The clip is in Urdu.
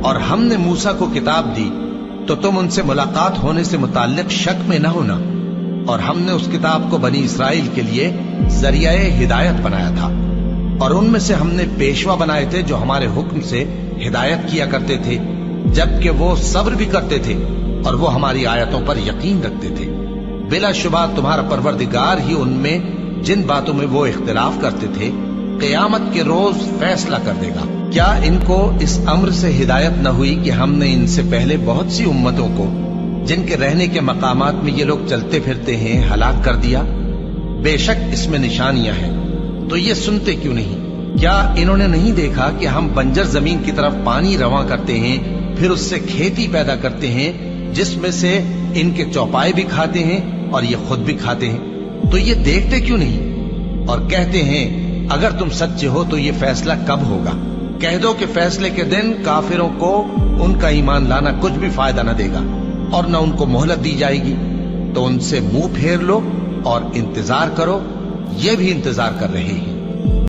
اور ہم نے موسیٰ کو کتاب دی تو تم ان سے ملاقات ہونے سے متعلق شک میں نہ ہونا، اور ہم نے اس کتاب کو بنی اسرائیل کے لیے ذریعہ ہدایت بنایا تھا، اور ان میں سے ہم نے پیشوا بنائے تھے جو ہمارے حکم سے ہدایت کیا کرتے تھے، جبکہ وہ صبر بھی کرتے تھے اور وہ ہماری آیتوں پر یقین رکھتے تھے۔ بلا شبہ تمہارا پروردگار ہی ان میں جن باتوں میں وہ اختلاف کرتے تھے قیامت کے روز فیصلہ کر دے گا۔ کیا ان کو اس امر سے ہدایت نہ ہوئی کہ ہم نے ان سے پہلے بہت سی امتوں کو جن کے رہنے کے مقامات میں یہ لوگ چلتے پھرتے ہیں ہلاک کر دیا؟ بے شک اس میں نشانیاں ہیں، تو یہ سنتے کیوں نہیں؟ کیا انہوں نے نہیں دیکھا کہ ہم بنجر زمین کی طرف پانی رواں کرتے ہیں، پھر اس سے کھیتی پیدا کرتے ہیں جس میں سے ان کے چوپائے بھی کھاتے ہیں اور یہ خود بھی کھاتے ہیں؟ تو یہ دیکھتے کیوں نہیں؟ اور کہتے ہیں اگر تم سچے ہو تو یہ فیصلہ کب ہوگا؟ کہہ دو کہ فیصلے کے دن کافروں کو ان کا ایمان لانا کچھ بھی فائدہ نہ دے گا اور نہ ان کو مہلت دی جائے گی، تو ان سے منہ پھیر لو اور انتظار کرو، یہ بھی انتظار کر رہے ہیں۔